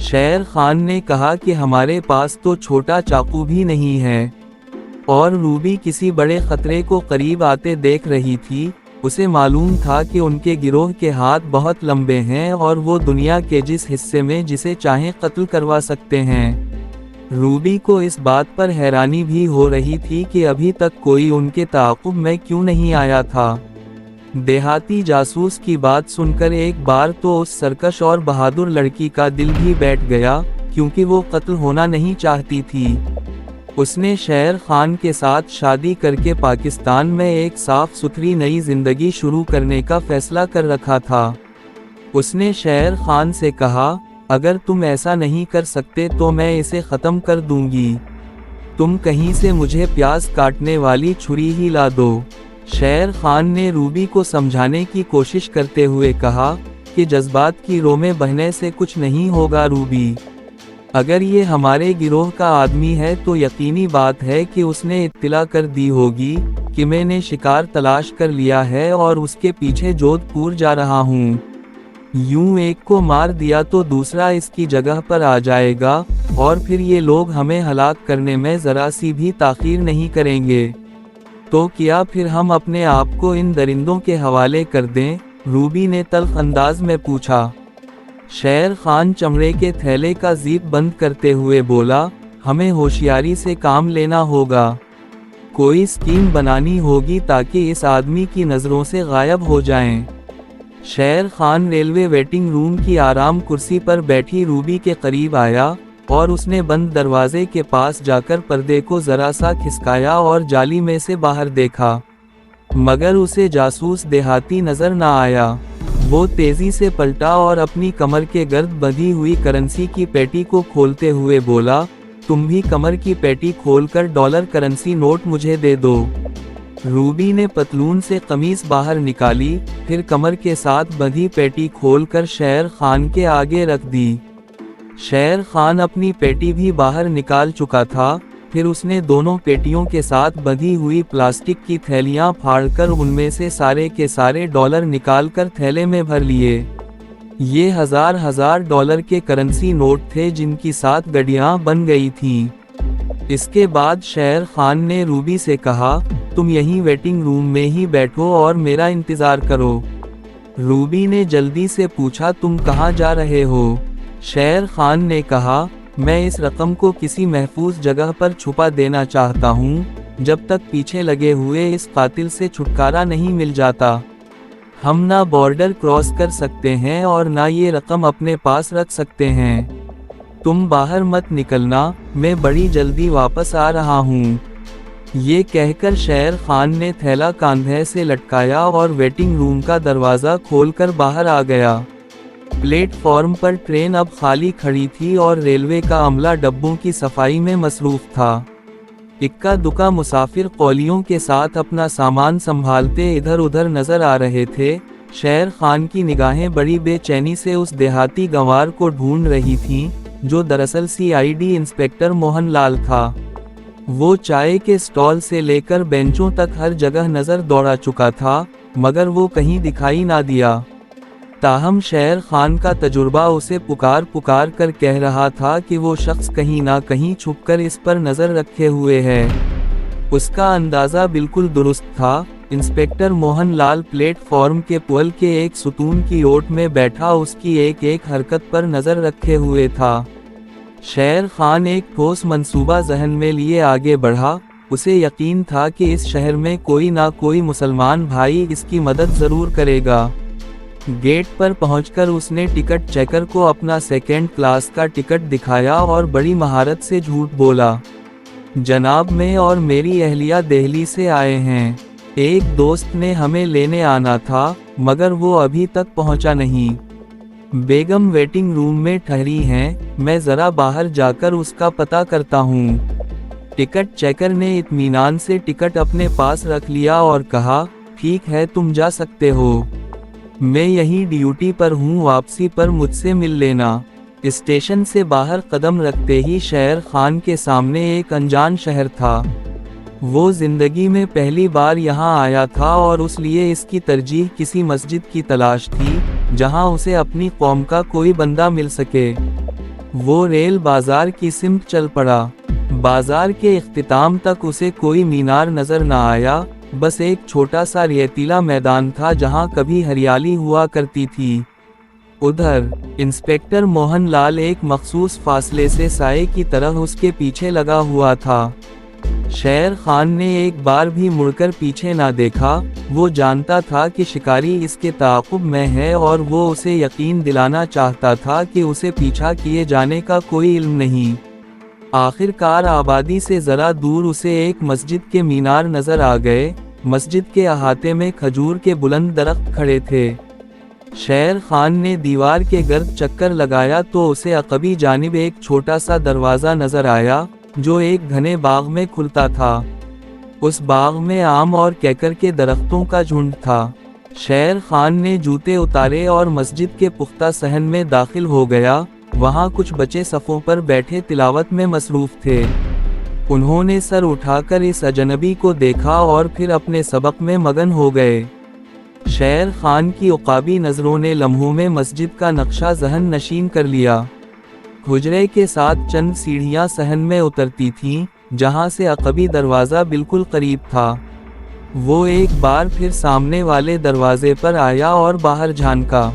شیر خان نے کہا کہ ہمارے پاس تو چھوٹا چاقو بھی نہیں ہے، اور روبی کسی بڑے خطرے کو قریب آتے دیکھ رہی تھی۔ اسے معلوم تھا کہ ان کے گروہ کے ہاتھ بہت لمبے ہیں اور وہ دنیا کے جس حصے میں جسے چاہیں قتل کروا سکتے ہیں۔ روبی کو اس بات پر حیرانی بھی ہو رہی تھی کہ ابھی تک کوئی ان کے تعاقب میں کیوں نہیں آیا تھا۔ دیہاتی جاسوس کی بات سن کر ایک بار تو اس سرکش اور بہادر لڑکی کا دل بھی بیٹھ گیا، کیونکہ وہ قتل ہونا نہیں چاہتی تھی۔ اس نے شیر خان کے ساتھ شادی کر کے پاکستان میں ایک صاف ستھری نئی زندگی شروع کرنے کا فیصلہ کر رکھا تھا۔ اس نے شیر خان سے کہا، اگر تم ایسا نہیں کر سکتے تو میں اسے ختم کر دوں گی۔ تم کہیں سے مجھے پیاز کاٹنے والی چھری ہی لا دو۔ شیر خان نے روبی کو سمجھانے کی کوشش کرتے ہوئے کہا کہ جذبات کی رو میں بہنے سے کچھ نہیں ہوگا روبی۔ اگر یہ ہمارے گروہ کا آدمی ہے تو یقینی بات ہے کہ اس نے اطلاع کر دی ہوگی کہ میں نے شکار تلاش کر لیا ہے اور اس کے پیچھے جودھ پور جا رہا ہوں۔ یوں ایک کو مار دیا تو دوسرا اس کی جگہ پر آ جائے گا، اور پھر یہ لوگ ہمیں ہلاک کرنے میں ذرا سی بھی تاخیر نہیں کریں گے۔ تو کیا پھر ہم اپنے آپ کو ان درندوں کے حوالے کر دیں؟ روبی نے تلخ انداز میں پوچھا۔ شیر خان چمڑے کے تھیلے کا زیپ بند کرتے ہوئے بولا، ہمیں ہوشیاری سے کام لینا ہوگا۔ کوئی اسکیم بنانی ہوگی تاکہ اس آدمی کی نظروں سے غائب ہو جائیں۔ Sher Khan railway waiting room کی آرام کرسی پر بیٹھی روبی کے قریب آیا اور اس نے بند دروازے کے پاس جا کر پردے کو ذرا سا کھسکایا اور جالی میں سے باہر دیکھا، مگر اسے جاسوس دیہاتی نظر نہ آیا۔ وہ تیزی سے پلٹا اور اپنی کمر کے گرد بندھی ہوئی کرنسی کی پیٹی کو کھولتے ہوئے بولا، تم بھی کمر کی پیٹی کھول کر ڈالر کرنسی نوٹ مجھے دے دو۔ روبی نے پتلون سے قمیص باہر نکالی، پھر کمر کے ساتھ بندھی پیٹی کھول کر شیر خان کے آگے رکھ دی۔ شیر خان اپنی پیٹی بھی باہر نکال چکا تھا، پھر اس نے دونوں پیٹیوں کے ساتھ بندھی ہوئی پلاسٹک کی تھیلیاں پھاڑ کر ان میں سے سارے کے سارے ڈالر نکال کر تھیلے میں بھر لیے۔ یہ ہزار ڈالر کے کرنسی نوٹ تھے جن کی 7 گڈیاں بن گئی تھیں۔ اس کے بعد شیر خان نے روبی سے کہا، تم یہیں ویٹنگ روم میں ہی بیٹھو اور میرا انتظار کرو۔ روبی نے جلدی سے پوچھا، تم کہاں جا رہے ہو؟ شیر خان نے کہا، میں اس رقم کو کسی محفوظ جگہ پر چھپا دینا چاہتا ہوں، جب تک پیچھے لگے ہوئے اس قاتل سے چھٹکارا نہیں مل جاتا۔ ہم نہ بارڈر کراس کر سکتے ہیں اور نہ یہ رقم اپنے پاس رکھ سکتے ہیں۔ تم باہر مت نکلنا، میں بڑی جلدی واپس آ رہا ہوں۔ یہ کہہ کر شیر خان نے تھیلا کاندھے سے لٹکایا اور ویٹنگ روم کا دروازہ کھول کر باہر آ گیا۔ پلیٹ فارم پر ٹرین اب خالی کھڑی تھی اور ریلوے کا عملہ ڈبوں کی صفائی میں مصروف تھا۔ اکا دکا مسافر قولیوں کے ساتھ اپنا سامان سنبھالتے ادھر ادھر نظر آ رہے تھے۔ شیر خان کی نگاہیں بڑی بے چینی سے اس دیہاتی گنوار کو ڈھونڈ رہی تھیں، جو دراصل CID انسپکٹر موہن لال تھا۔ وہ چائے کے سٹال سے لے کر بینچوں تک ہر جگہ نظر دوڑا چکا تھا، مگر وہ کہیں دکھائی نہ دیا۔ تاہم شیر خان کا تجربہ اسے پکار کر کہہ رہا تھا کہ وہ شخص کہیں نہ کہیں چھپ کر اس پر نظر رکھے ہوئے ہے۔ اس کا اندازہ بالکل درست تھا۔ انسپکٹر موہن لال پلیٹ فارم کے پل کے ایک ستون کی اوٹ میں بیٹھا اس کی ایک ایک حرکت پر نظر رکھے ہوئے تھا۔ شیر خان ایک ٹھوس منصوبہ ذہن میں لیے آگے بڑھا۔ اسے یقین تھا کہ اس شہر میں کوئی نہ کوئی مسلمان بھائی اس کی مدد ضرور کرے گا۔ گیٹ پر پہنچ کر اس نے ٹکٹ چیکر کو اپنا 2nd کلاس کا ٹکٹ دکھایا اور بڑی مہارت سے جھوٹ بولا، جناب میں اور میری اہلیہ دہلی سے آئے ہیں۔ ایک دوست نے ہمیں لینے آنا تھا، مگر وہ ابھی تک پہنچا نہیں۔ بیگم ویٹنگ روم میں ٹھہری ہیں، میں ذرا باہر جا کر اس کا پتہ کرتا ہوں۔ ٹکٹ چیکر نے اطمینان سے ٹکٹ اپنے پاس رکھ لیا اور کہا، ٹھیک ہے تم جا سکتے ہو، میں یہی ڈیوٹی پر ہوں، واپسی پر مجھ سے مل لینا۔ اسٹیشن سے باہر قدم رکھتے ہی شیر خان کے سامنے ایک انجان شہر تھا۔ وہ زندگی میں پہلی بار یہاں آیا تھا اور اس لیے اس کی ترجیح کسی مسجد کی تلاش تھی، جہاں اسے اپنی قوم کا کوئی بندہ مل سکے۔ وہ ریل بازار کی سمت چل پڑا۔ بازار کے اختتام تک اسے کوئی مینار نظر نہ آیا، بس ایک چھوٹا سا ریتیلا میدان تھا جہاں کبھی ہریالی ہوا کرتی تھی۔ ادھر انسپکٹر موہن لال ایک مخصوص فاصلے سے سائے کی طرح اس کے پیچھے لگا ہوا تھا۔ شیر خان نے ایک بار بھی مڑ کر پیچھے نہ دیکھا، وہ جانتا تھا کہ شکاری اس کے تعاقب میں ہے اور وہ اسے یقین دلانا چاہتا تھا کہ اسے پیچھا کیے جانے کا کوئی علم نہیں۔ آخر کار آبادی سے ذرا دور اسے ایک مسجد کے مینار نظر آ گئے۔ مسجد کے احاطے میں کھجور کے بلند درخت کھڑے تھے۔ شیر خان نے دیوار کے گرد چکر لگایا تو اسے عقبی جانب ایک چھوٹا سا دروازہ نظر آیا جو ایک گھنے باغ میں کھلتا تھا۔ اس باغ میں آم اور کیکر کے درختوں کا جھنڈ تھا۔ شیر خان نے جوتے اتارے اور مسجد کے پختہ صحن میں داخل ہو گیا۔ وہاں کچھ بچے صفوں پر بیٹھے تلاوت میں مصروف تھے۔ انہوں نے سر اٹھا کر اس اجنبی کو دیکھا اور پھر اپنے سبق میں مگن ہو گئے۔ شیر خان کی عقابی نظروں نے لمحوں میں مسجد کا نقشہ ذہن نشین کر لیا۔ حجرے کے ساتھ چند سیڑھیاں صحن میں اترتی تھیں، جہاں سے عقبی دروازہ بالکل قریب تھا۔ وہ ایک بار پھر سامنے والے دروازے پر آیا اور باہر جھانکا۔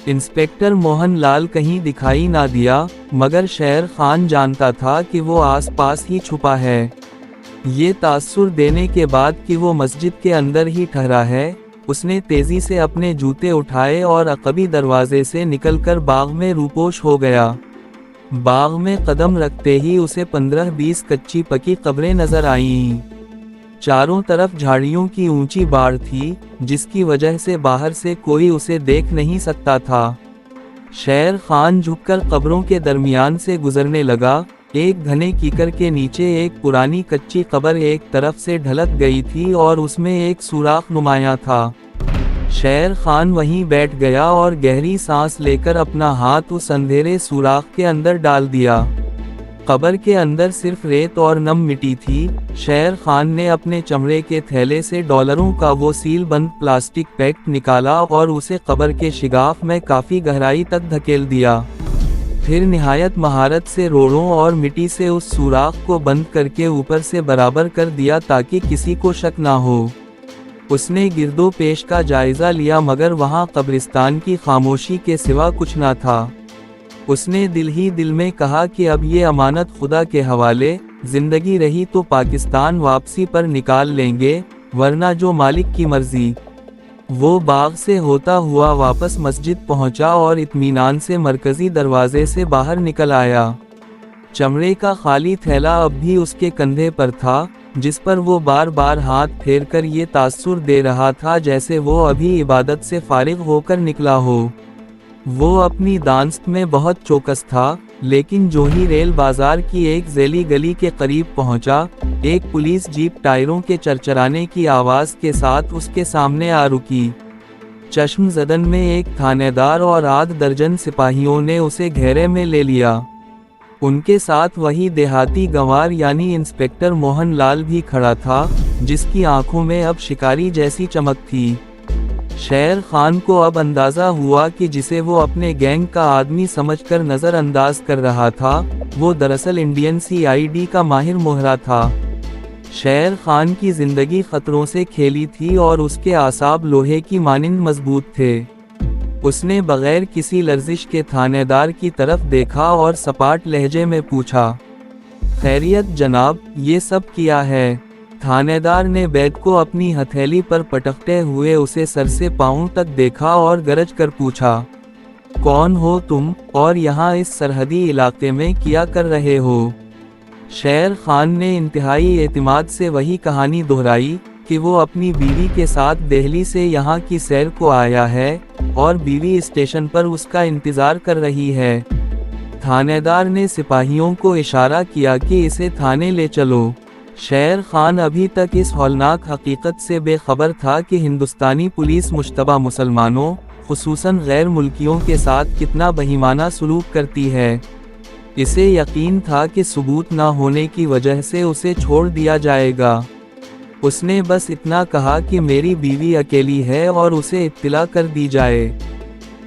انسپکٹر موہن لال کہیں دکھائی نہ دیا، مگر شیر خان جانتا تھا کہ وہ آس پاس ہی چھپا ہے۔ یہ تاثر دینے کے بعد کہ وہ مسجد کے اندر ہی ٹھہرا ہے، اس نے تیزی سے اپنے جوتے اٹھائے اور عقبی دروازے سے نکل کر باغ میں روپوش ہو گیا۔ باغ میں قدم رکھتے ہی اسے 15-20 کچی پکی قبریں نظر آئیں۔ چاروں طرف جھاڑیوں کی اونچی باڑ تھی، جس کی وجہ سے باہر سے کوئی اسے دیکھ نہیں سکتا تھا۔ شیر خان جھک کر قبروں کے درمیان سے گزرنے لگا۔ ایک گھنے کیکر کے نیچے ایک پرانی کچی قبر ایک طرف سے ڈھلک گئی تھی اور اس میں ایک سوراخ نمایاں تھا۔ شیر خان وہیں بیٹھ گیا اور گہری سانس لے کر اپنا ہاتھ اس اندھیرے سوراخ کے اندر ڈال دیا۔ قبر کے اندر صرف ریت اور نم مٹی تھی۔ شیر خان نے اپنے چمڑے کے تھیلے سے ڈالروں کا وہ سیل بند پلاسٹک پیکٹ نکالا اور اسے قبر کے شگاف میں کافی گہرائی تک دھکیل دیا۔ پھر نہایت مہارت سے روڑوں اور مٹی سے اس سوراخ کو بند کر کے اوپر سے برابر کر دیا تاکہ کسی کو شک نہ ہو۔ اس نے گرد و پیش کا جائزہ لیا مگر وہاں قبرستان کی خاموشی کے سوا کچھ نہ تھا۔ اس نے دل ہی دل میں کہا کہ اب یہ امانت خدا کے حوالے، زندگی رہی تو پاکستان واپسی پر نکال لیں گے، ورنہ جو مالک کی مرضی۔ وہ باغ سے ہوتا ہوا واپس مسجد پہنچا اور اطمینان سے مرکزی دروازے سے باہر نکل آیا۔ چمڑے کا خالی تھیلا اب بھی اس کے کندھے پر تھا، جس پر وہ بار بار ہاتھ پھیر کر یہ تاثر دے رہا تھا جیسے وہ ابھی عبادت سے فارغ ہو کر نکلا ہو۔ وہ اپنی دانست میں بہت چوکس تھا، لیکن جو ہی ریل بازار کی ایک ذیلی گلی کے قریب پہنچا، ایک پولیس جیپ ٹائروں کے چرچرانے کی آواز کے ساتھ اس کے سامنے آ رکی۔ چشم زدن میں ایک تھانے دار اور آدھ درجن سپاہیوں نے اسے گھیرے میں لے لیا۔ ان کے ساتھ وہی دیہاتی گنوار یعنی انسپکٹر موہن لال بھی کھڑا تھا، جس کی آنکھوں میں اب شکاری جیسی چمک تھی۔ شیر خان کو اب اندازہ ہوا کہ جسے وہ اپنے گینگ کا آدمی سمجھ کر نظر انداز کر رہا تھا، وہ دراصل انڈین CID کا ماہر مہرہ تھا۔ شیر خان کی زندگی خطروں سے کھیلی تھی اور اس کے اعصاب لوہے کی مانند مضبوط تھے۔ اس نے بغیر کسی لرزش کے تھانے دار کی طرف دیکھا اور سپاٹ لہجے میں پوچھا، خیریت جناب، یہ سب کیا ہے؟ تھانے دار نے بیگ کو اپنی ہتھیلی پر پٹکتے ہوئے اسے سر سے پاؤں تک دیکھا اور گرج کر پوچھا، کون ہو تم اور یہاں اس سرحدی علاقے میں کیا کر رہے ہو؟ شیر خان نے انتہائی اعتماد سے وہی کہانی دہرائی کہ وہ اپنی بیوی کے ساتھ دہلی سے یہاں کی سیر کو آیا ہے اور بیوی اسٹیشن پر اس کا انتظار کر رہی ہے۔ تھانے دار نے سپاہیوں کو اشارہ کیا کہ اسے تھانے لے چلو۔ شیر خان ابھی تک اس ہولناک حقیقت سے بے خبر تھا کہ ہندوستانی پولیس مشتبہ مسلمانوں، خصوصاً غیر ملکیوں کے ساتھ کتنا بہیمانہ سلوک کرتی ہے۔ اسے یقین تھا کہ ثبوت نہ ہونے کی وجہ سے اسے چھوڑ دیا جائے گا۔ اس نے بس اتنا کہا کہ میری بیوی اکیلی ہے اور اسے اطلاع کر دی جائے۔